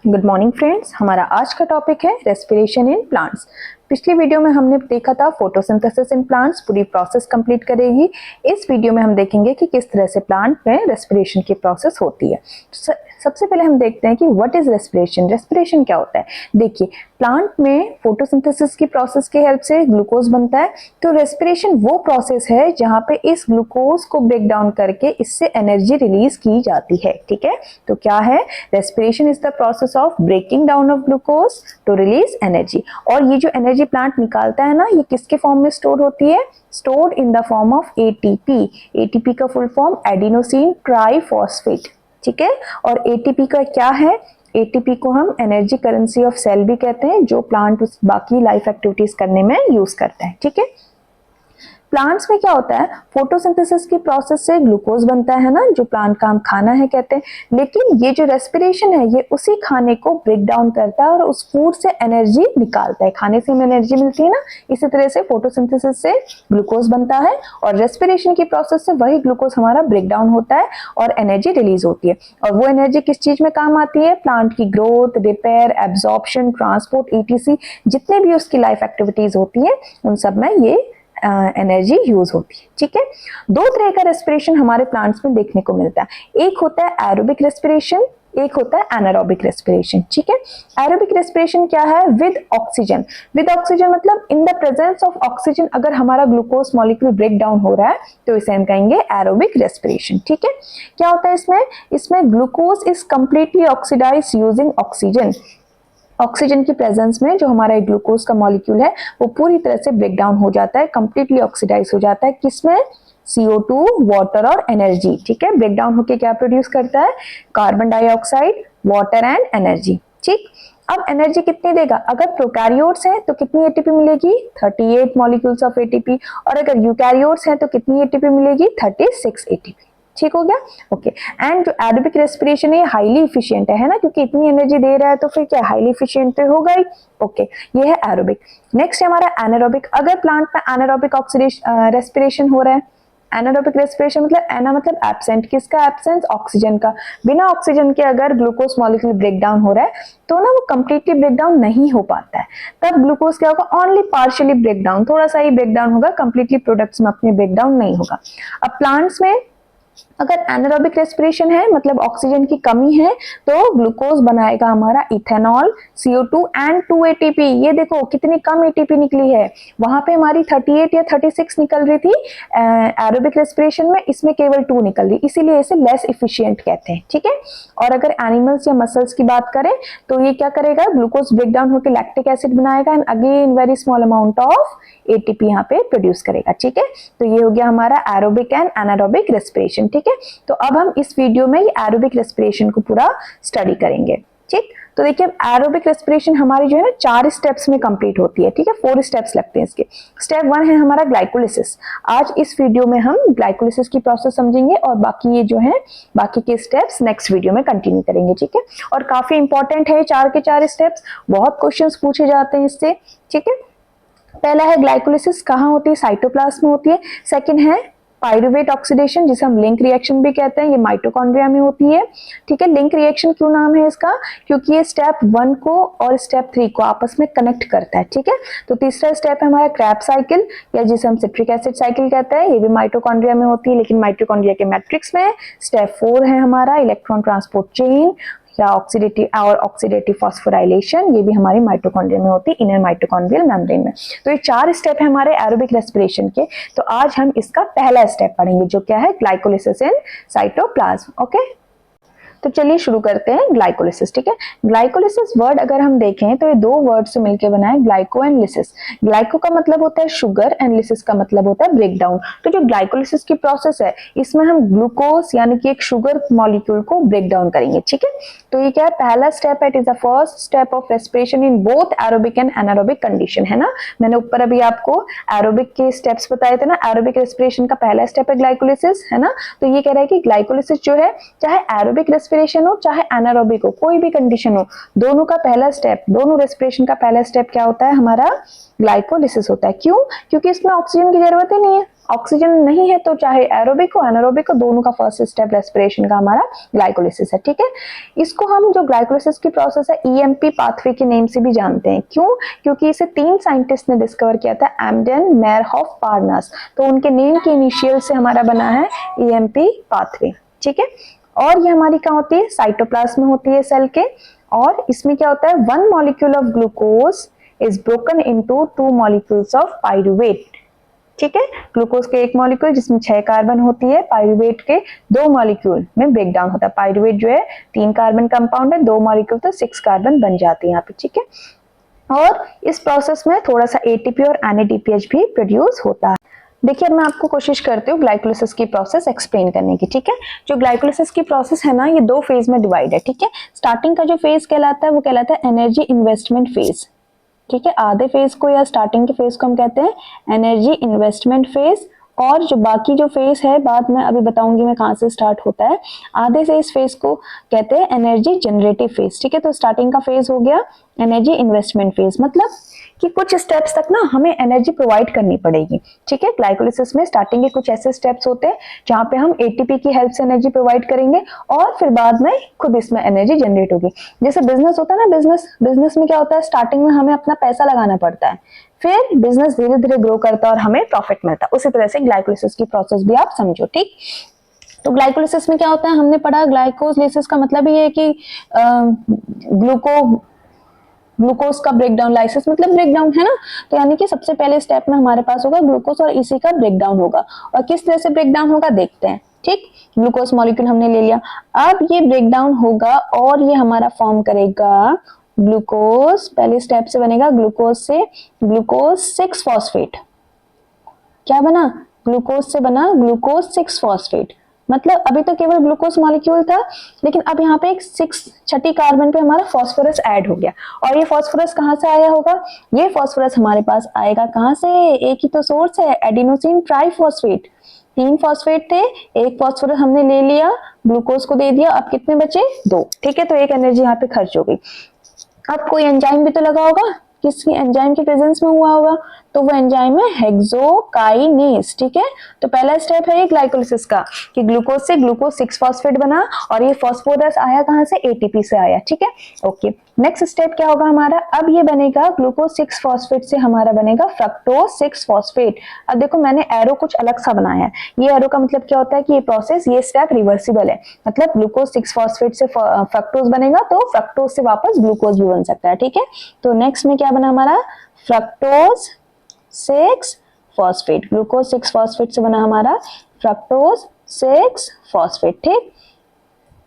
Good morning friends. हमारा आज का टॉपिक है रेस्पिरेशन इन प्लांट्स। पिछली वीडियो में हमने देखा था फोटोसिंथेसिस इन प्लांट्स, पूरी प्रोसेस कंप्लीट करेगी। इस वीडियो में हम देखेंगे कि किस तरह से प्लांट में रेस्पिरेशन की प्रोसेस होती है। सबसे पहले हम देखते हैं कि व्हाट इज रेस्पिरेशन। रेस्पिरेशन क्या होता है? देखिए, प्लांट में फोटोसिंथेसिस की प्रोसेस की हेल्प से ग्लूकोज बनता है। तो रेस्पिरेशन वो प्रोसेस है जहां पे इस ग्लूकोज को ब्रेक डाउन करके इससे एनर्जी रिलीज की जाती है। ठीक है, तो क्या है? Respiration is the process of breaking down of glucose to release energy. और ये जो एनर्जी प्लांट निकालता है ना, ये किसके फॉर्म में स्टोर होती है? Stored in the form of ATP. ATP का फुल फॉर्म एडिनोसिन ट्राइफॉस्फेट। ठीक है, और एटीपी का क्या है? एटीपी को हम एनर्जी करेंसी ऑफ सेल भी कहते हैं, जो प्लांट बाकी लाइफ एक्टिविटीज करने में यूज करता है। ठीक है, प्लांट्स में क्या होता है? फोटोसिंथेसिस की प्रोसेस से ग्लूकोज बनता है ना, जो प्लांट का हम खाना है कहते हैं। लेकिन ये जो रेस्पिरेशन है, ये उसी खाने को ब्रेक डाउन करता है और उस फूड से एनर्जी निकालता है। खाने से हमें एनर्जी मिलती है ना, इसी तरह से फोटोसिंथेसिस से ग्लूकोज बनता है और रेस्पिरेशन की प्रोसेस से वही ग्लूकोज हमारा ब्रेक डाउन होता है और एनर्जी रिलीज होती है। और वो एनर्जी किस चीज में काम आती है? प्लांट की growth, repair, absorption, transport, etc, जितने भी उसकी लाइफ एक्टिविटीज होती है उन सब में ये एनर्जी यूज होती है। ठीक है, दो तरह का रेस्पिरेशन हमारे प्लांट्स में देखने को मिलता है। एक होता है एरोबिक रेस्पिरेशन, एक होता है एनारोबिक रेस्पिरेशन। ठीक है, एरोबिक रेस्पिरेशन क्या है? With oxygen. विद ऑक्सीजन मतलब in the presence of oxygen अगर हमारा ग्लूकोज मॉलिक्यूल ब्रेक डाउन हो रहा है तो इसे हम कहेंगे एरोबिक रेस्पिरेशन। ठीक है, क्या होता है इसमें glucose is completely oxidise using oxygen. Oxygen की प्रेजेंस में जो हमारा ग्लूकोज का मॉलिक्यूल है वो पूरी तरह से ब्रेक डाउन हो जाता है, कंप्लीटली ऑक्सीडाइज हो जाता है। किसमें? CO2, वाटर और एनर्जी। ठीक है, ब्रेक डाउन होकर क्या प्रोड्यूस करता है? Carbon dioxide, water and energy. ठीक, अब एनर्जी कितनी देगा? अगर प्रोकैरियोट्स हैं तो कितनी एटीपी मिलेगी? 38 मॉलिक्यूल्स ऑफ एटीपी। और अगर यूकैरियोट्स हैं तो कितनी एटीपी मिलेगी? 36 एटीपी। ठीक हो गया? ओके। एंड जो एरोबिक रेस्पिरेशन है हाईली इफिशिएंट है ना, क्योंकि इतनी एनर्जी दे रहा है तो फिर क्या हाईली इफिशिएंट तो होगा ही। ओके, ये है एरोबिक। नेक्स्ट है हमारा एनारोबिक। अगर प्लांट में एनारोबिक ऑक्सीडेशन रेस्पिरेशन हो रहा है, एनारोबिक रेस्पिरेशन मतलब एना मतलब एब्सेंट। किसका एब्सेंस? ऑक्सीजन का। बिना ऑक्सीजन के अगर ग्लूकोज मॉलिक्यूल ब्रेक डाउन हो रहा है तो ना वो कंप्लीटली ब्रेक डाउन नहीं हो पाता है। तब ग्लूकोज क्या होगा? ओनली पार्शियली ब्रेक डाउन, थोड़ा सा ही ब्रेक डाउन होगा, कंप्लीटली प्रोडक्ट्स में अपने ब्रेक डाउन नहीं होगा। अब प्लांट्स में अगर एनारोबिक रेस्पिरेशन है मतलब ऑक्सीजन की कमी है तो ग्लूकोज बनाएगा हमारा इथेनॉल, CO2 एंड 2 ATP। ये देखो कितनी कम एटीपी निकली है, वहां पे हमारी 38 या 36 निकल रही थी एरोबिक रेस्पिरेशन में, इसमें केवल 2 निकल रही, इसीलिए इसे लेस इफिशिएंट कहते हैं। ठीक है, और अगर एनिमल्स या मसल्स की बात करें तो ये क्या करेगा? ग्लूकोज ब्रेक डाउन होकर लैक्टिक एसिड बनाएगा and again very small amount of ATP यहाँ पे प्रोड्यूस करेगा। ठीक है, तो ये हो गया हमारा एरोबिक एंड एनारोबिक रेस्पिरेशन। ठीक है, तो अब हम इस वीडियो में ये एरोबिक रेस्पिरेशन को पूरा स्टडी करेंगे। ठीक, तो देखिए एरोबिक रेस्पिरेशन हमारी जो है ना 4 स्टेप्स में कंप्लीट होती है। ठीक है, 4 स्टेप्स लगते हैं इसके। स्टेप 1 है हमारा ग्लाइकोलिसिस। आज इस वीडियो में हम ग्लाइकोलिसिस की प्रोसेस समझेंगे और बाकी ये जो है बाकी के स्टेप्स नेक्स्ट वीडियो में कंटिन्यू करेंगे। ठीक है, और काफी इंपॉर्टेंट है 4 के 4 स्टेप्स, बहुत क्वेश्चंस पूछे जाते हैं इससे। ठीक है, पहला है ग्लाइकोलिसिस कहाँ होती है? साइटोप्लाज्म में होती है। सेकंड है पाइरुवेट ऑक्सीडेशन, जिसे हम लिंक रिएक्शन भी कहते हैं, ये माइटोकॉन्ड्रिया में होती है। ठीक है, लिंक रिएक्शन क्यों नाम है इसका? क्योंकि ये स्टेप 1 को और स्टेप 3 को आपस में कनेक्ट करता है। ठीक है, तो तीसरा स्टेप है हमारा क्रैब साइकिल या जिसे हम सिट्रिक एसिड साइकिल कहते हैं, ये भी माइटोकॉन्ड्रिया में होती है लेकिन माइटोकॉन्ड्रिया के मैट्रिक्स में। स्टेप 4 है हमारा इलेक्ट्रॉन ट्रांसपोर्ट चेन या ऑक्सीडेटिव फॉस्फोराइलेशन, ये भी हमारी माइटोकॉन्ड्रिया में होती है, इनर माइटोकॉन्ड्रियल मेम्ब्रेन में। तो ये 4 स्टेप है हमारे एरोबिक रेस्पिरेशन के। तो आज हम इसका पहला स्टेप पढ़ेंगे जो क्या है? Glycolysis in cytoplasm. ओके, तो चलिए शुरू करते हैं ग्लाइकोलिसिस। ठीक है, ग्लाइकोलिसिस वर्ड अगर हम देखें तो ये 2 वर्ड से मिलकर बना है, ग्लाइको एंड लिसिस। ग्लाइको का मतलब होता है शुगर एंड लिसिस का मतलब होता है ब्रेक डाउन। तो जो ग्लाइकोलिसिस की प्रोसेस है इसमें हम ग्लूकोज यानी कि एक शुगर मॉलिक्यूल को ब्रेक डाउन करेंगे। ठीक है, तो ये क्या है? पहला स्टेप है, it is the first step of respiration in both aerobic and anaerobic condition, है ना। मैंने ऊपर अभी आपको एरोबिक के स्टेप्स बताए थे ना, एरोबिक रेस्पिरेशन का पहला स्टेप है ग्लाइकोलिसिस, है ना। तो ये कह रहा है कि ग्लाइकोलिसिस जो है चाहे एरोबिक रेस्पिरेशन हो चाहे एनारोबिक हो, कोई भी कंडीशन हो, दोनों का पहला स्टेप, दोनों रेस्पिरेशन का पहला स्टेप क्या होता है? हमारा ग्लाइकोलिसिस होता है। क्यों? क्योंकि इसमें ऑक्सीजन की जरूरत ही नहीं है, ऑक्सीजन नहीं है तो चाहे एरोबिक हो एनारोबिक हो, दोनों का फर्स्ट स्टेप रेस्पिरेशन का हमारा ग्लाइकोलिसिस है। ठीक है, इसको हम जो ग्लाइकोलिसिस की प्रोसेस है ईएमपी पाथवे के नेम से भी जानते हैं। क्यों? क्योंकि इसे 3 साइंटिस्ट ने डिस्कवर किया था, एम्डेन, मेयरहोफ, पार्नास, तो उनके नेम के इनिशियल से हमारा बना है ईएमपी पाथवे। ठीक है, और ये हमारी क्या होती है, साइटोप्लाज्म में होती है सेल के, और इसमें क्या होता है, 1 molecule of glucose is broken into 2 molecules of pyruvate. ठीक है, ग्लूकोज के 1 मॉलिक्यूल जिसमें 6 कार्बन होती है, पाइरुवेट के 2 मॉलिक्यूल में ब्रेक डाउन होता है। पाइरुवेट जो है 3 कार्बन कंपाउंड है, 2 मॉलिक्यूल तो 6 कार्बन बन जाते हैं यहाँ पे। ठीक है, और इस प्रोसेस में थोड़ा सा एटीपी और एनएडीपीएच भी प्रोड्यूस होता है। देखिए, अब मैं आपको कोशिश करती हूँ ग्लाइकोलिसिस की प्रोसेस एक्सप्लेन करने की। ठीक है, जो ग्लाइकोलिसिस की प्रोसेस है ना, ये 2 फेज में डिवाइड है। ठीक है, स्टार्टिंग का जो फेज कहलाता है वो कहलाता है एनर्जी इन्वेस्टमेंट फेज। ठीक है, आधे फेज को या स्टार्टिंग के फेज को हम कहते हैं एनर्जी इन्वेस्टमेंट फेज, और जो बाकी जो फेज है बाद में अभी बताऊंगी मैं कहाँ से स्टार्ट होता है, आधे से इस फेज को कहते हैं एनर्जी जनरेटिव फेज। ठीक है, तो स्टार्टिंग का फेज हो गया एनर्जी इन्वेस्टमेंट फेज, मतलब कि कुछ स्टेप्स तक ना हमें एनर्जी प्रोवाइड करनी पड़ेगी। ठीक है, ग्लाइकोलिसिस में स्टार्टिंग के कुछ ऐसे स्टेप्स होते हैं जहाँ पे हम एटीपी की हेल्प से एनर्जी प्रोवाइड करेंगे और फिर बाद में खुद इसमें एनर्जी जनरेट होगी। जैसे बिजनेस होता है ना, बिजनेस में क्या होता है, स्टार्टिंग में हमें अपना पैसा लगाना पड़ता है, फिर बिजनेस धीरे धीरे ग्रो करता है और हमें प्रॉफिट मिलता है। उसी तरह से ग्लाइकोलिसिस की प्रोसेस भी आप समझो। ठीक, तो ग्लाइकोलिसिस में क्या होता है, हमने पढ़ा ग्लाइकोलिसिस का मतलब ये है कि ग्लूकोज का ब्रेकडाउन, लाइसिस मतलब ब्रेकडाउन है ना, तो यानी कि सबसे पहले स्टेप में हमारे पास होगा ग्लूकोज और इसी का ब्रेकडाउन होगा। और किस तरह से ब्रेकडाउन होगा देखते हैं। ठीक, ग्लूकोज मॉलिक्यूल हमने ले लिया, अब ये ब्रेकडाउन होगा और ये हमारा फॉर्म करेगा ग्लूकोज। पहले स्टेप से बनेगा ग्लूकोज से ग्लूकोज 6 फॉस्फेट। क्या बना? ग्लूकोज से बना ग्लूकोज 6 फॉस्फेट। मतलब अभी तो केवल ग्लूकोज मॉलिक्यूल था, लेकिन अब यहाँ पे एक 6 कार्बन पे हमारा फास्फोरस ऐड हो गया। और ये फास्फोरस कहाँ से आया होगा? ये फास्फोरस हमारे पास आएगा कहाँ से? एक ही तो सोर्स है, एडिनोसिन ट्राइफॉस्फेट। 3 फॉस्फेट थे, एक फास्फोरस हमने ले लिया, ग्लूकोज को दे दिया, अब कितने बचे? 2। ठीक है, तो एक एनर्जी यहाँ पे खर्च हो गई। अब कोई एंजाइम भी तो लगा होगा, किसी एंजाइम के प्रेजेंस में हुआ होगा, तो वो एंजाइम है हेक्सोकाइनेज। ठीक है, तो पहला स्टेप है ये ग्लाइकोलिसिस का कि ग्लूकोज से ग्लूकोज 6 फॉस्फेट बना और ये फास्फोरस आया कहां से? एटीपी से आया। ठीक है, ओके, नेक्स्ट स्टेप क्या होगा हमारा? अब ये बनेगा ग्लूकोज 6 फॉस्फेट से हमारा बनेगा फ्रक्टोज 6 फॉस्फेट। अब देखो मैंने एरो कुछ अलग सा बनाया है, ये एरो का मतलब क्या होता है कि ये प्रोसेस, ये स्टेप रिवर्सिबल है, मतलब ग्लूकोज 6 फॉस्फेट से फ्रक्टोज बनेगा तो फ्रक्टोज से वापस ग्लूकोज भी बन सकता है। ठीक है, तो नेक्स्ट में क्या बना हमारा? Fructose 6 phosphate. ग्लूकोज 6 फॉस्फेट से बना हमारा फ्रक्टोज 6 फॉस्फेट। ठीक,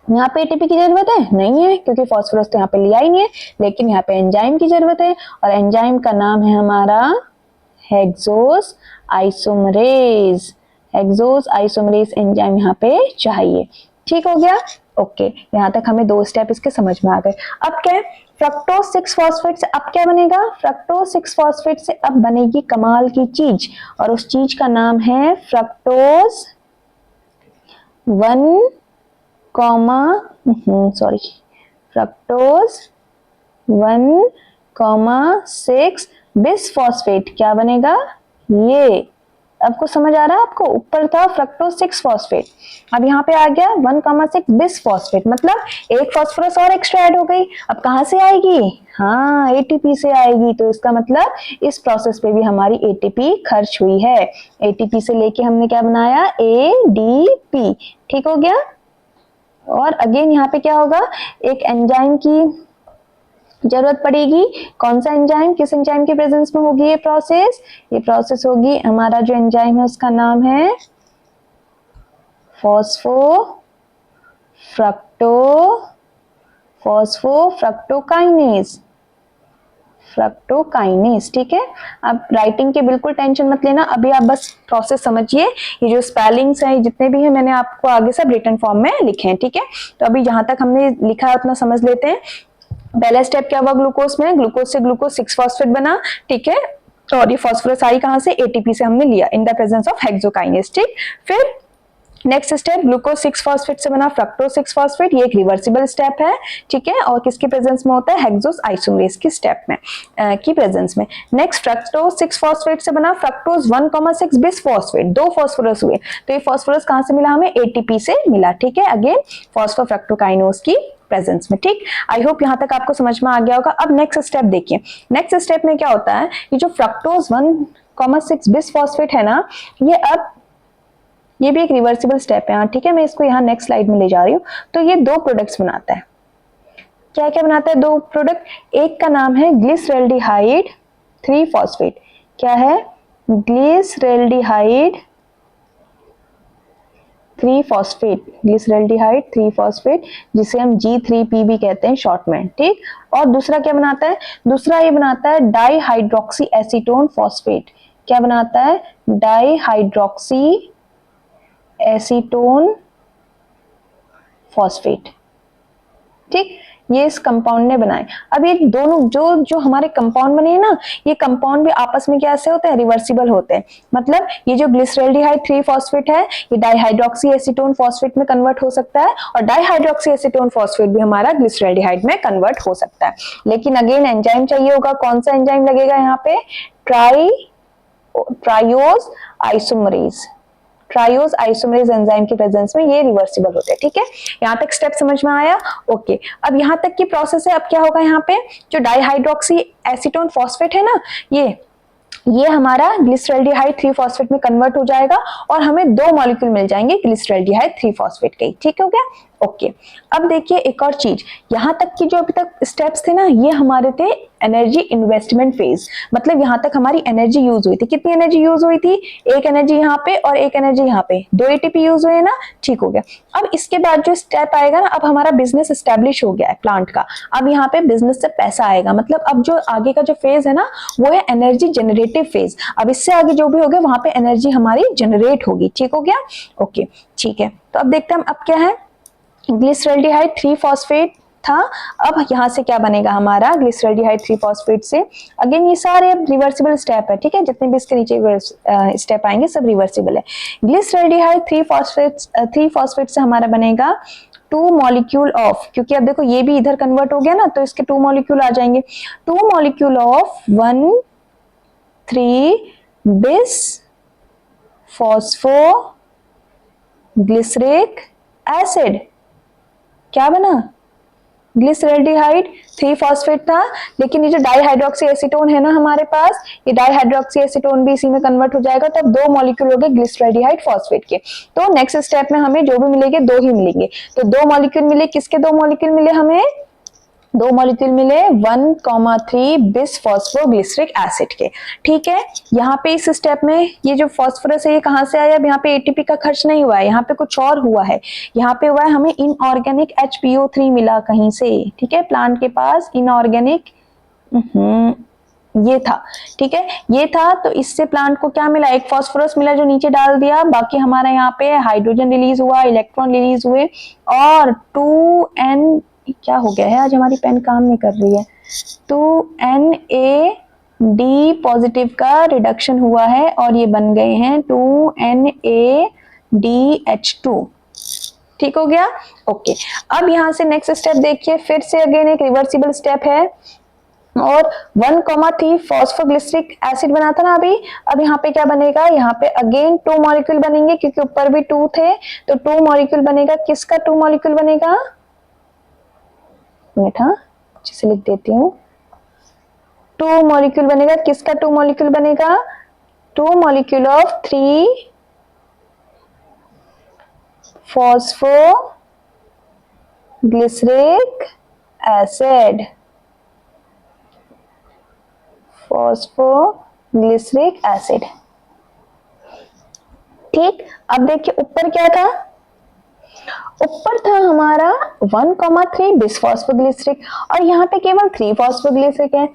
यहाँ पे एटीपी की जरूरत है नहीं है क्योंकि फास्फोरस तो यहाँ पे लिया ही नहीं है, लेकिन यहाँ पे एंजाइम की जरूरत है और एंजाइम का नाम है हमारा hexose isomerase. Hexose isomerase enzyme यहाँ पे चाहिए। ठीक हो गया, ओके, यहाँ तक हमें 2 स्टेप इसके समझ में आ गए। अब क्या है? फ्रक्टोज 6 फॉस्फेट से अब क्या बनेगा? फ्रक्टोज 6 फॉस्फेट से अब बनेगी कमाल की चीज, और उस चीज का नाम है फ्रक्टोज 1,6 बिसफॉस्फेट। क्या बनेगा ये? आपको समझ आ रहा है? आपको ऊपर था फ्रक्टोज 6 फॉस्फेट, अब यहाँ पे आ गया 1,6 बिसफॉस्फेट, मतलब एक फास्फोरस और एक्स्ट्रा ऐड हो गई। अब कहाँ से आएगी? हाँ, एटीपी से आएगी। तो इसका मतलब इस प्रोसेस पे भी हमारी एटीपी खर्च हुई है। एटीपी से लेके हमने क्या बनाया? एडीपी। ठीक हो गया, और अगेन यहाँ पे क्या होगा? एक एंजाइम की जरूरत पड़ेगी। कौन सा एंजाइम? किस एंजाइम के प्रेजेंस में होगी ये प्रोसेस? ये प्रोसेस होगी, हमारा जो एंजाइम है उसका नाम है फ्रक्टोकाइनेज। ठीक है, अब राइटिंग की बिल्कुल टेंशन मत लेना, अभी आप बस प्रोसेस समझिए। ये जो स्पेलिंग्स हैं जितने भी हैं मैंने आपको आगे सब रिटन फॉर्म में लिखे हैं। ठीक है, तो अभी जहां तक हमने लिखा है उतना समझ लेते हैं। पहला स्टेप क्या हुआ? ग्लूकोज में ग्लूकोज से ग्लूकोज 6 फॉस्फेट बना। ठीक है, और ये फास्फोरस आई कहां से? एटीपी से हमने लिया in the presence of hexokinase. ठीक, फिर नेक्स्ट स्टेप ग्लूकोज 6 फॉस्फेट से बना फ्रक्टोज 6 फॉस्फेट, ये एक रिवर्सिबल स्टेप है, ठीक है, और किसके प्रेजेंस में होता है, हेक्सोस आइसोमरेज की स्टेप में की प्रेजेंस में। नेक्स्ट फ्रक्टोज 6 फॉस्फेट से बना फ्रक्टोज 1,6 बिस फॉस्फेट, 2 फॉस्फोरस हुए, तो ये फॉस्फोरस कहां से मिला हमें, एटीपी से मिला, ठीक है, अगेन फॉस्फोफ्रक्टोकाइनोज की प्रेजेंस में, ठीक। आई होप यहां तक आपको समझ में आ गया होगा। अब नेक्स्ट स्टेप देखिए, नेक्स्ट स्टेप में क्या होता है, ये जो फ्रक्टोज 1,6 बिस फॉस्फेट है ना, ये अब ये भी एक रिवर्सिबल स्टेप है, ठीक है, मैं इसको यहाँ नेक्स्ट स्लाइड में ले जा रही हूँ। तो ये दो प्रोडक्ट्स बनाता है, क्या क्या बनाता है, दो प्रोडक्ट, एक का नाम है ग्लिसरेल्डिहाइड 3 फॉस्फेट, क्या है, ग्लिसरेल्डिहाइड 3 फॉस्फेट, ग्लिसरेल्डिहाइड 3 फॉस्फेट, जिसे हम G3P भी कहते हैं शॉर्ट में, ठीक। और दूसरा क्या बनाता है, दूसरा ये बनाता है डाईहाइड्रोक्सी एसीटोन फॉस्फेट, क्या बनाता है, डाईहाइड्रोक्सी एसीटोन फॉस्फेट, ठीक, ये इस कंपाउंड ने बनाए। अब ये दोनों जो जो हमारे कंपाउंड बने हैं ना, ये कंपाउंड भी आपस में कैसे होते हैं, रिवर्सिबल होते हैं। मतलब ये जो ग्लिसरेल्डिहाइड 3 फॉस्फेट है, ये डाईहाइड्रोक्सी एसीटोन फॉस्फेट में कन्वर्ट हो सकता है, और डाईहाइड्रोक्सी एसीटोन फॉस्फेट भी हमारा ग्लिसरेल्डिहाइड में कन्वर्ट हो सकता है। लेकिन अगेन एंजाइम चाहिए होगा, कौन सा एंजाइम लगेगा यहाँ पे, ट्राइयोज आइसोमरेज, ट्राइयोज आइसोमरेज एंजाइम की प्रेजेंस में ये रिवर्सिबल होते हैं, ठीक है। यहाँ तक स्टेप समझ में आया, ओके। अब यहाँ तक की प्रोसेस है, अब क्या होगा, यहाँ पे जो डाईहाइड्रोक्सी एसीटोन फॉस्फेट है ना, ये हमारा ग्लिसरेल्डिहाइड 3 फॉस्फेट में कन्वर्ट हो जाएगा, और हमें 2 मॉलिक्यूल मिल जाएंगे ग्लिसरेल्डिहाइड 3 फॉस्फेट के, ठीक हो गया, ओके। अब देखिए एक और चीज, यहाँ तक की जो अभी तक स्टेप्स थे ना, ये हमारे थे एनर्जी इन्वेस्टमेंट फेज, मतलब यहाँ तक हमारी एनर्जी यूज हुई थी, कितनी एनर्जी यूज हुई थी, एक एनर्जी यहाँ पे और एक एनर्जी यहाँ पे, 2 एटीपी यूज हुए ना, ठीक हो गया। अब इसके बाद जो स्टेप आएगा ना, अब हमारा बिजनेस एस्टेब्लिश हो गया है प्लांट का, अब यहाँ पे बिजनेस से पैसा आएगा, मतलब अब जो आगे का जो फेज है ना, वो है एनर्जी जनरेटिव फेज। अब इससे आगे जो भी होगा वहां पे एनर्जी हमारी जनरेट होगी, ठीक हो गया, ओके, ठीक है। तो अब देखते हैं अब क्या है, ग्लिसरेल्डिहाइड 3 फॉस्फेट था, अब यहां से क्या बनेगा हमारा, ग्लिसरेल्डिहाइड 3 फॉस्फेट से अगेन ये सारे अब रिवर्सिबल स्टेप है, ठीक है, जितने भी इसके नीचे स्टेप आएंगे सब रिवर्सिबल है। ग्लिसरेल्डिहाइड 3 फॉस्फेट से हमारा बनेगा 2 मॉलिक्यूल ऑफ, क्योंकि अब देखो ये भी इधर कन्वर्ट हो गया ना, तो इसके 2 मॉलिक्यूल आ जाएंगे, 2 मॉलिक्यूल ऑफ 1,3 बिस फॉस्फो ग्लिसरिक एसिड, क्या बना, ग्लिसरेल्डिहाइड 3 फॉस्फेट था, लेकिन ये जो डाईहाइड्रोक्सी एसीटोन है ना हमारे पास, ये डाईहाइड्रोक्सी एसीटोन भी इसी में कन्वर्ट हो जाएगा, तब 2 मॉलिक्यूल हो गए ग्लिसरेल्डिहाइड फॉस्फेट के। तो नेक्स्ट स्टेप में हमें जो भी मिलेंगे 2 ही मिलेंगे, तो 2 मॉलिक्यूल मिले, किसके 2 मॉलिक्यूल मिले हमें, 2 मॉलिक्यूल मिले 1,3 बिस फॉस्फोग्लिसरिक एसिड के, ठीक है। यहाँ पे इस स्टेप में ये जो फॉस्फोरस है ये कहाँ से आया, अब यहाँ पे एटीपी का खर्च नहीं हुआ है, यहाँ पे कुछ और हुआ है, यहाँ पे हुआ है हमें इनऑर्गेनिक HPO3 मिला कहीं से, ठीक है, प्लांट के पास इनऑर्गेनिक ये था, ठीक है, ये था, तो इससे प्लांट को क्या मिला, एक फॉस्फोरस मिला जो नीचे डाल दिया, बाकी हमारा यहाँ पे हाइड्रोजन रिलीज हुआ, इलेक्ट्रॉन रिलीज हुए, और 2n, क्या हो गया है आज हमारी पेन काम नहीं कर रही है, 2NAD पॉजिटिव का रिडक्शन हुआ है, और ये बन गए हैं 2NADH2, ठीक हो गया, ओके। अब यहां से नेक्स्ट स्टेप देखिए, फिर से अगेन एक रिवर्सिबल स्टेप है, और 1,3 फॉस्फोग्लिसरिक एसिड बना था ना अभी, अब यहाँ पे क्या बनेगा, यहाँ पे अगेन 2 मॉलिक्यूल बनेंगे, क्योंकि ऊपर भी 2 थे, तो 2 मॉलिक्यूल बनेगा, किसका 2 मॉलिक्यूल बनेगा, मीठा अच्छे से लिख देती हूँ, 2 मॉलिक्यूल बनेगा, किसका 2 मॉलिक्यूल बनेगा, 2 molecule of 3 phosphoglyceric acid, phosphoglyceric acid, ठीक। अब देखिए ऊपर क्या था, ऊपर था हमारा 1,3 बिस फॉस्फोग्लिसरिक, और यहाँ पे केवल 3 फॉस्फोग्लिसरिक है,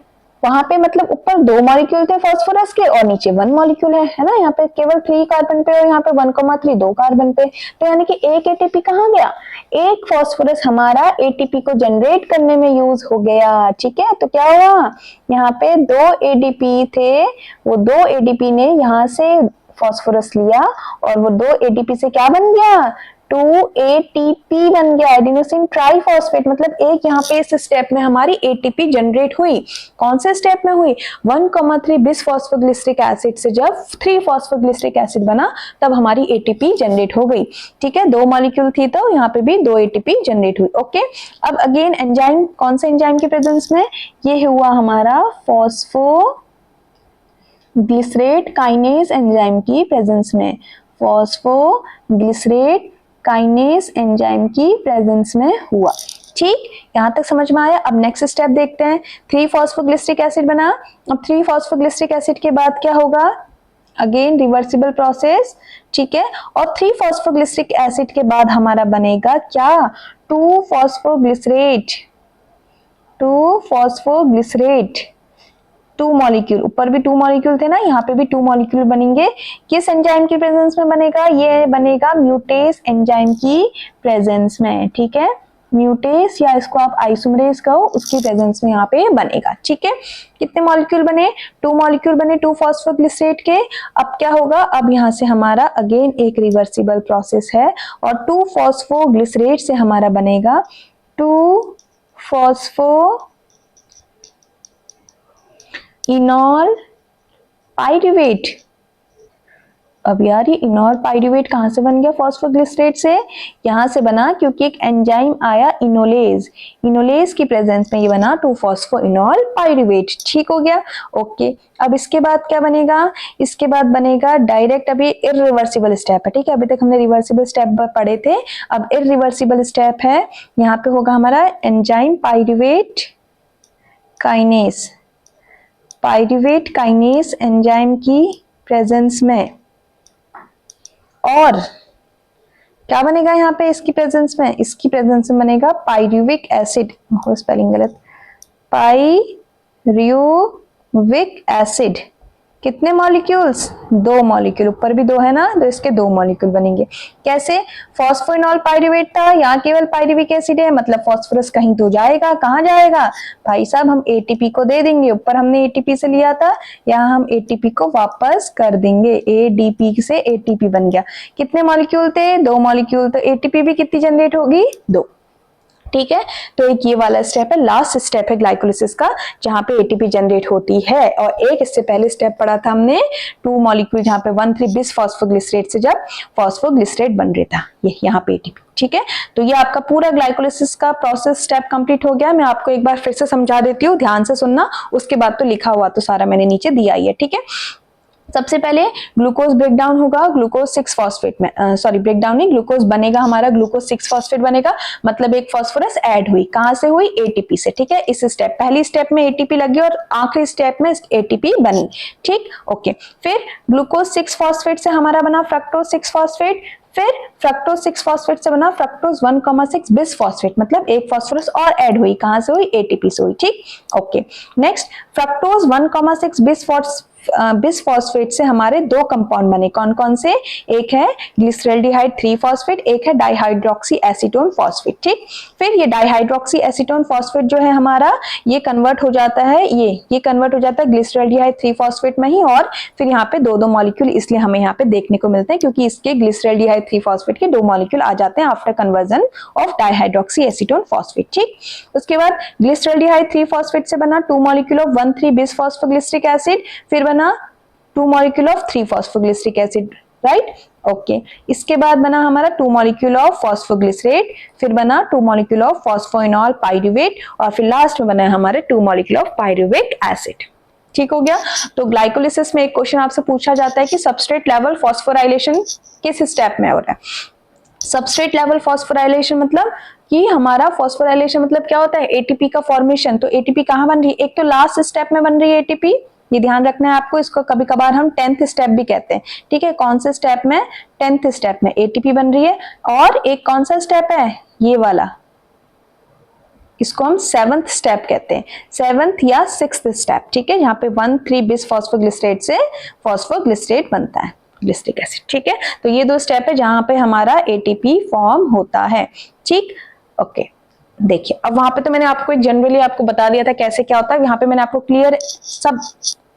वहां पे मतलब ऊपर 2 मॉलिक्यूल थे फॉस्फोरस के, और नीचे 1 मॉलिक्यूल है ना, यहाँ पे केवल 3 कार्बन पे, और यहाँ पे 1,3 2 कार्बन पे, तो यानी कि एक एटीपी कहाँ गया, एक फॉस्फोरस हमारा एटीपी को जनरेट करने में यूज हो गया, ठीक है। तो क्या हुआ, यहाँ पे 2 एडीपी थे, वो 2 एडीपी ने यहाँ से फास्फोरस लिया और वो 2 एटीपी से क्या बन गया, 2 एटीपी बन गया, एडिनोसिन ट्राइफॉस्फेट। मतलब एक यहाँ पे इस स्टेप में हमारी एटीपी जनरेट हुई। कौन से स्टेप में हुई, 1,3 बिसफॉस्फोग्लिसरिक एसिड से जब 3 फॉस्फोग्लिसरिक एसिड बना तब हमारी एटीपी जनरेट हो गई। ठीक है, 2 मॉलिक्यूल थी तो यहाँ पे भी 2 एटीपी जनरेट हुई। ओके, अब अगेन एंजाइम, कौन से एंजाइम की प्रेजेंस में, ये हुआ हमारा फॉस्फोग्लिसरेट काइनेज एंजाइम की प्रेजेंस में, फॉस्फोग्लिसरेट काइनेज एंजाइम की प्रेजेंस में हुआ। ठीक, यहां तक समझ में आया। अब नेक्स्ट स्टेप देखते हैं। 3 फॉस्फोग्लिसरिक एसिड बना। अब 3 फॉस्फोग्लिसरिक एसिड के बाद क्या होगा, अगेन रिवर्सिबल प्रोसेस। ठीक है, और 3 फॉस्फोग्लिसरिक एसिड के बाद हमारा बनेगा क्या, 2 फॉस्फोग्लिसरेट 2 मॉलिक्यूल, ऊपर भी 2 मॉलिक्यूल थे ना, यहाँ पे भी 2 मॉलिक्यूल बनेंगे। किस एंजाइम की प्रेजेंस में बनेगा, ये बनेगा म्यूटेस एंजाइम की प्रेजेंस में। ठीक है, म्यूटेस या इसको आप आइसोमरेज कहो, उसकी प्रेजेंस में यहाँ पे बनेगा। ठीक है, कितने मॉलिक्यूल बने, 2 मॉलिक्यूल बने 2 फॉस्फोग्लिसरेट के। अब क्या होगा, अब यहाँ से हमारा अगेन एक रिवर्सिबल प्रोसेस है और 2 फॉस्फोग्लिसरेट से हमारा बनेगा 2 फॉस्फो इनॉल पाइरुवेट। अब यार ये इनॉल पाइरुवेट कहां से बन गया, फॉस्फोग्लिसरेट से, यहां से बना क्योंकि एक एंजाइम आया इनोलेज, इनोलेज की प्रेजेंस में ये बना 2 फॉस्फो इनॉल पाइरुवेट। ठीक हो गया। ओके, अब इसके बाद क्या बनेगा, इसके बाद बनेगा डायरेक्ट, अभी इरिवर्सिबल स्टेप है। ठीक है, अभी तक हमने रिवर्सिबल स्टेप पढ़े थे, अब इरिवर्सिबल स्टेप है। यहाँ पे होगा हमारा enzyme pyruvate kinase, pyruvate kinase enzyme की प्रेजेंस में, और क्या बनेगा यहाँ पे इसकी प्रेजेंस में, इसकी प्रेजेंस में बनेगा पाइरुविक एसिड, स्पेलिंग गलत, पाइरुविक एसिड। कितने मॉलिक्यूल्स, 2 मॉलिक्यूल, ऊपर भी 2 है ना, तो इसके 2 मॉलिक्यूल बनेंगे। कैसे, फॉस्फोइनॉल पाइरुवेट था, यहाँ केवल पाइरुविक एसिड है, मतलब फॉस्फोरस कहीं तो जाएगा, कहाँ जाएगा भाई साहब, हम एटीपी को दे देंगे। ऊपर हमने एटीपी से लिया था, यहाँ हम एटीपी को वापस कर देंगे, एडीपी से एटीपी बन गया। कितने मॉलिक्यूल थे, 2 मॉलिक्यूल, तो एटीपी भी कितनी जनरेट होगी, 2। ठीक है, तो एक ये वाला स्टेप है, लास्ट स्टेप है ग्लाइकोलिसिस का, जहां पे एटीपी जनरेट होती है। और एक इससे पहले स्टेप पढ़ा था हमने, 2 मॉलिक्यूल जहां पे 1,3 बिस फॉस्फोग्लिसरेट से जब फॉस्फोग्लिसरेट बन रहा था, ये यहाँ पे एटीपी। ठीक है, तो ये आपका पूरा ग्लाइकोलिसिस का प्रोसेस स्टेप कंप्लीट हो गया। मैं आपको एक बार फिर से समझा देती हूँ, ध्यान से सुनना, उसके बाद तो लिखा हुआ तो सारा मैंने नीचे दिया ही है। ठीक है, सबसे पहले ग्लूकोज ब्रेकडाउन होगा, ग्लूकोज 6 फॉस्फेट में, सॉरी ब्रेकडाउन नहीं, ग्लूकोज बनेगा हमारा, ग्लूकोज 6 फॉस्फेट बनेगा, मतलब एक फॉस्फोरस ऐड हुई, कहां से हुई, एटीपी से। ठीक है, इस स्टेप, पहली स्टेप में एटीपी लगी और आखिरी स्टेप में एटीपी बनी। ठीक, ओके, फिर ग्लूकोज 6 फॉस्फेट से हमारा बना फ्रक्टोज 6 फॉस्फेट, फिर फ्रक्टोज 6 फॉस्फेट से बना फ्रक्टोज 1,6 बिस फॉस्फेट, मतलब एक फॉस्फोरस और ऐड हुई, कहां से हुई, एटीपी से हुई। ठीक, okay, next fructose 1,6 bis phosphate से हमारे 2 कंपाउंड बने, कौन कौन से, एक है ग्लिसरल्डिहाइड 3 फॉस्फेट, एक है डाइहाइड्रोक्सी एसीटोन फॉस्फेट। ठीक, फिर ये डाइहाइड्रोक्सी एसीटोन फॉस्फेट जो है हमारा, ये कन्वर्ट हो जाता है, ये कन्वर्ट हो जाता है ग्लिसरल्डिहाइड 3 फॉस्फेट में ही, और फिर यहाँ पे 2 मॉलिक्यूल इसलिए हमें यहाँ पे देखने को मिलते हैं क्योंकि इसके ग्लिसरल्डिहाइड 3 फॉस्फेट के 2 मॉलिक्यूल आ जाते हैं after conversion of dihydroxy acetone phosphate. ठीक, उसके बाद ग्लिसरल्डिहाइड 3 फॉस्फेट से बना 2 मॉलिक्यूल ऑफ 1,3 बिस फॉस्फोग्लिसरिक एसिड, फिर बना 2 molecule of 3 phosphoglyceric acid, right. Okay, इसके बाद बना हमारा 2 मॉलिक्यूल ऑफ फॉस्फोग्लिसरेट, फिर बना 2 मॉलिक्यूल ऑफ फॉस्फोइनॉल पाइरुवेट, और फिर लास्ट में बना हमारे 2 मॉलिक्यूल ऑफ पाइरुविक एसिड। ठीक हो गया। तो ग्लाइकोलिसिस में एक क्वेश्चन आपसे पूछा जाता है कि सबस्ट्रेट लेवल फॉस्फोराइलेशन किस स्टेप में हो रहा है। सबस्ट्रेट लेवल फॉस्फोराइलेशन मतलब कि हमारा फॉस्फोराइलेशन मतलब क्या होता है, एटीपी का फॉर्मेशन। तो एटीपी कहाँ बन रही है, एक तो लास्ट स्टेप में बन रही है एटीपी, ये ध्यान रखना है आपको, इसको कभी कभार हम 10th स्टेप भी कहते हैं। ठीक है, कौन से स्टेप में, 10th स्टेप में एटीपी बन रही है। और एक कौन सा स्टेप है, ये वाला, इसको हम 7th स्टेप कहते हैं, 7th या 6th स्टेप। ठीक है, यहाँ पे 1,3 बिस फॉस्फोग्लिसरेट से फॉस्फोग्लिसरेट बनता है, ग्लिसरिक एसिड। ठीक है, तो ये 2 स्टेप है जहां पे हमारा एटीपी फॉर्म होता है। ठीक, ओके, देखिए अब वहां पे तो मैंने आपको एक जनरली आपको बता दिया था कैसे क्या होता है, यहाँ पे मैंने आपको क्लियर सब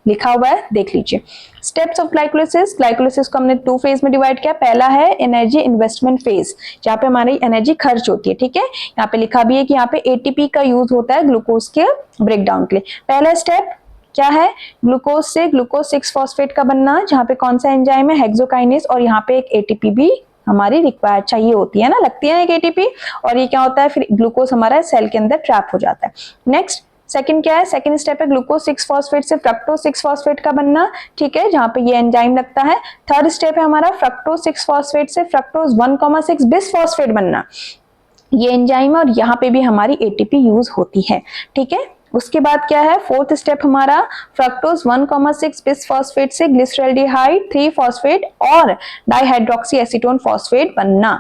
लिखा हुआ है, देख लीजिए। स्टेप्स ऑफ ग्लाइकोलिसिस, ग्लाइकोलिसिस को हमने 2 फेज में डिवाइड किया। पहला है एनर्जी इन्वेस्टमेंट फेज, जहाँ पे हमारी एनर्जी खर्च होती है, ठीक है। यहाँ पे लिखा भी है कि यहाँ पे एटीपी का यूज होता है ग्लूकोज के ब्रेकडाउन के लिए। पहला स्टेप क्या है, ग्लूकोज से ग्लूकोज 6 फॉस्फेट का बनना, जहाँ पे कौन सा एंजाइम है, हेक्सोकाइनेज, और यहाँ पे एक एटीपी भी हमारी रिक्वायर्ड चाहिए होती है ना, लगती है एक एटीपी, और ये क्या होता है, फिर ग्लूकोज हमारा सेल के अंदर ट्रैप हो जाता है। नेक्स्ट सेकंड क्या है, सेकंड स्टेप है ग्लूकोज 6 फॉस्फेट से फ्रक्टोज 6 फॉस्फेट का बनना, ठीक है, जहां पे ये एंजाइम लगता है। थर्ड स्टेप है हमारा फ्रक्टोज 6 फॉस्फेट से फ्रक्टोज 1,6 बिस फॉस्फेट बनना, ये एंजाइम है, और यहाँ पे भी हमारी एटीपी यूज होती है, ठीक है। उसके बाद क्या है, फोर्थ स्टेप हमारा फ्रक्टोज 1,6 बिस फॉस्फेट से ग्लिसरॉल्डिहाइड 3 फॉस्फेट और डाइहाइड्रोक्सी एसीटोन फॉस्फेट बनना,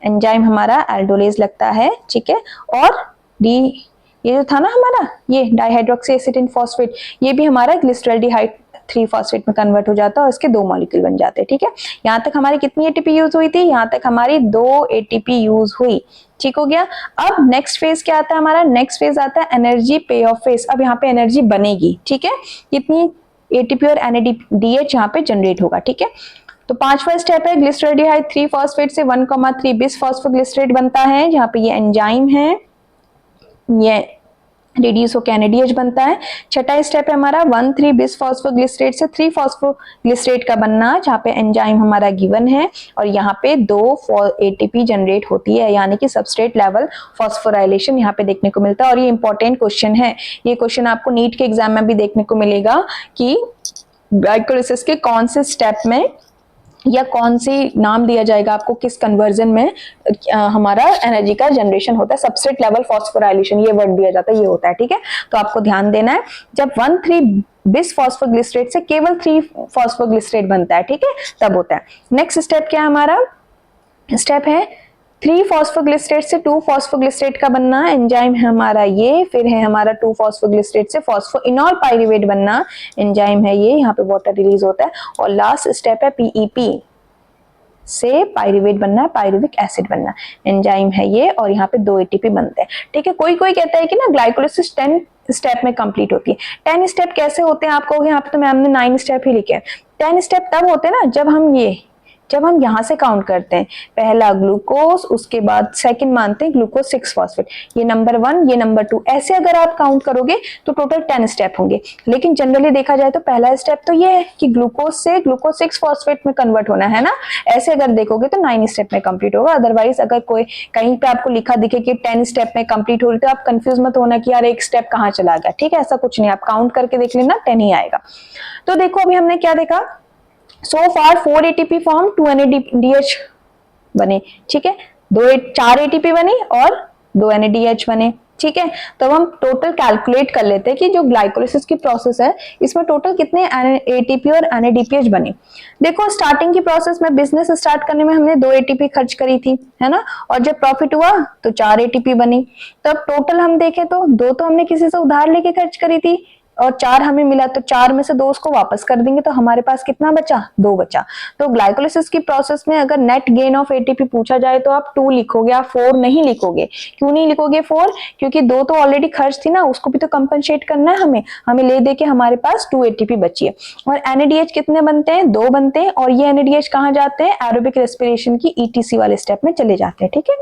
एंजाइम हमारा एल्डोलेज लगता है, ठीक है। और डी ये जो था ना हमारा, ये डाइहाइड्रोक्सी एसीटोन फॉस्फेट, ये भी हमारा ग्लिसरॉल्डिहाइड 3 फॉस्फेट में कन्वर्ट हो जाता है और इसके 2 मॉलिक्यूल बन जाते हैं, ठीक है। यहाँ तक हमारी कितनी एटीपी यूज हुई थी, यहाँ तक हमारी 2 एटीपी यूज हुई, ठीक हो गया। अब नेक्स्ट फेज क्या आता है हमारा, नेक्स्ट फेज आता है एनर्जी पे ऑफ फेज। अब यहाँ पे एनर्जी बनेगी, ठीक है, कितनी एटीपी और एनएडीएच यहाँ पे जनरेट होगा, ठीक है। तो पांचवा स्टेप है ग्लिसरॉल्डिहाइड 3 फॉस्फेट से 1,3 बिस फॉस्फोग्लिसरेट बनता है, जहाँ पे ये एंजाइम है, ये रिड्यूस होकर एनएडीएच बनता है। छठा स्टेप है हमारा 1,3 बिस फॉस्फोग्लिसरेट से 3 फॉस्फोग्लिसरेट का बनना, जहाँ पे एंजाइम हमारा गिवन है, और यहाँ पे 2 एटीपी जनरेट होती है, यानी कि सबस्ट्रेट लेवल फॉस्फोराइलेशन यहाँ पे देखने को मिलता है। और ये इंपॉर्टेंट क्वेश्चन है, ये क्वेश्चन आपको नीट के एग्जाम में भी देखने को मिलेगा कि ग्लाइकोलिसिस के कौन से स्टेप में या कौन सी नाम दिया जाएगा आपको, किस कन्वर्जन में हमारा एनर्जी का जनरेशन होता है, सबस्ट्रेट लेवल फॉस्फोराइलेशन ये वर्ड दिया जाता है, ये होता है, ठीक है। तो आपको ध्यान देना है, जब 1,3 बिस फॉस्फोग्लिसरेट से केवल 3 फॉस्फोग्लिसरेट बनता है, ठीक है, तब होता है। नेक्स्ट स्टेप क्या है हमारा, स्टेप है 3 फॉस्फोग्लिसरेट से 2 फॉस्फोग्लिसरेट का बनना, एंजाइम है हमारा ये, फिर है हमारा 2 फॉस्फोग्लिसरेट से फॉस्फोइनॉल पाइरुवेट बनना, एंजाइम है ये, यहाँ पे वाटर रिलीज होता है। और लास्ट स्टेप है पीईपी से पाइरुवेट बनना है, पाइरुविक एसिड बनना, एंजाइम है ये, और यहाँ पे 2 एटीपी बनते हैं, ठीक है। कोई कोई कहता है कि ना ग्लाइकोलिसिस 10 स्टेप में कंप्लीट होती है। 10 स्टेप कैसे होते हैं, आपको यहाँ पे तो मैम ने 9 स्टेप ही लिखे हैं। 10 स्टेप तब होते हैं ना जब हम यहाँ से काउंट करते हैं, पहला ग्लूकोज, उसके बाद सेकंड मानते हैं ग्लूकोज 6 फॉस्फेट, ये नंबर 1, ये नंबर 2, ऐसे अगर आप काउंट करोगे तो टोटल 10 स्टेप होंगे। लेकिन जनरली देखा जाए तो पहला स्टेप तो ये है कि ग्लूकोज से ग्लूकोज 6 फॉस्फेट में कन्वर्ट होना है ना, ऐसे अगर देखोगे तो 9 स्टेप में कंप्लीट होगा। अदरवाइज अगर कोई कहीं पे आपको लिखा दिखे कि 10 स्टेप में कंप्लीट हो रही, तो आप कंफ्यूज मत होना कि यार एक स्टेप कहाँ चला गया, ठीक है, ऐसा कुछ नहीं, आप काउंट करके देख लेना 10 ही आएगा। तो देखो अभी हमने क्या देखा, so far 4 ATP form, 2 NADH बने, ठीक है, 4 ATP बनी और 2 NADH बने, ठीक है। तो हम टोटल कैलकुलेट कर लेते हैं कि जो ग्लाइकोलिसिस की प्रोसेस है इसमें टोटल कितने एटीपी और NADPH बने। देखो स्टार्टिंग की प्रोसेस में, बिजनेस स्टार्ट करने में हमने 2 एटीपी खर्च करी थी, है ना, और जब प्रॉफिट हुआ तो 4 एटीपी बनी। तब टोटल हम देखें तो 2 तो हमने किसी से उधार लेके खर्च करी थी और 4 हमें मिला, तो 4 में से 2 उसको वापस कर देंगे, तो हमारे पास कितना बचा, 2 बचा। तो ग्लाइकोलिसिस की प्रोसेस में अगर नेट गेन ऑफ एटीपी पूछा जाए तो आप 2 लिखोगे, आप 4 नहीं लिखोगे। क्यों नहीं लिखोगे 4? क्योंकि 2 तो ऑलरेडी खर्च थी ना, उसको भी तो कंपनसेट करना है हमें ले दे के हमारे पास 2 एटीपी बची है। और NADH कितने बनते हैं, 2 बनते हैं, और ये NADH कहाँ जाते हैं, एरोबिक रेस्पिरेशन की ETC वाले स्टेप में चले जाते हैं, ठीक है,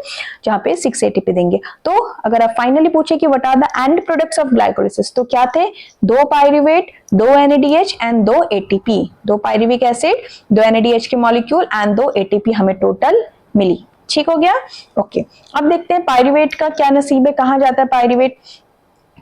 जहाँ पे 6 एटीपी देंगे। तो अगर आप फाइनली पूछे कि what are the end products of glycolysis, तो क्या थे, 2 pyruvate, 2 NADH and 2 ATP, 2 pyruvic acid, 2 NADH के मॉलिक्यूल एंड 2 ATP हमें टोटल मिली, ठीक हो गया। ओके, अब देखते हैं पाइरुवेट का क्या नसीब है, कहाँ जाता है पाइरुवेट।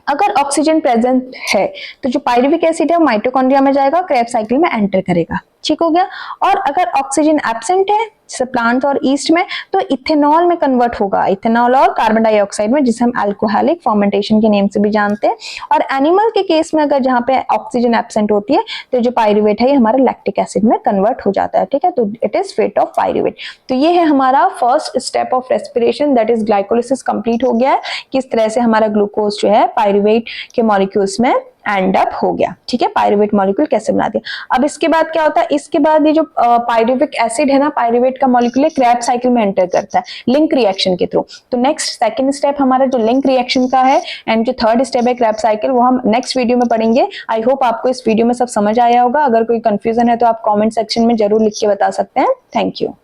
अगर ऑक्सीजन प्रेजेंट है तो जो पाइरुविक एसिड है वो माइटोकॉन्ड्रिया में जाएगा, क्रेब्स साइकिल में एंटर करेगा, ठीक हो गया। और अगर ऑक्सीजन एब्सेंट है जैसे प्लांट और ईस्ट में, तो इथेनॉल में कन्वर्ट होगा, इथेनॉल और कार्बन डाइऑक्साइड में, जिसे हम अल्कोहलिक फर्मेंटेशन के नेम से भी जानते हैं। और एनिमल के केस में अगर जहाँ पे ऑक्सीजन एब्सेंट होती है तो जो पाइरुवेट है ये हमारा लैक्टिक एसिड में कन्वर्ट हो जाता है, ठीक है। तो it is fate of pyruvate. तो ये है हमारा first step of respiration, that is glycolysis complete हो गया है। किस तरह से हमारा ग्लूकोज जो है पाइरुवेट के मॉलिक्यूल्स में एंड अप हो गया। ठीक है, पायरुवेट मॉलिक्यूल कैसे बना दिया। अब इसके बाद क्या होता है, इसके बाद ये जो पायरुविक एसिड है ना, पायरुवेट का मॉलिक्यूल क्रेब्स साइकिल में एंटर करता है लिंक रिएक्शन के थ्रू। तो नेक्स्ट सेकंड स्टेप हमारा जो लिंक रिएक्शन का है एंड जो थर्ड स्टेप है क्रेब्स साइकिल, वो हम नेक्स्ट वीडियो में पढ़ेंगे। आई होप आपको इस वीडियो में सब समझ आया होगा। अगर कोई कंफ्यूजन है तो आप कमेंट सेक्शन में जरूर लिख के बता सकते हैं। Thank you.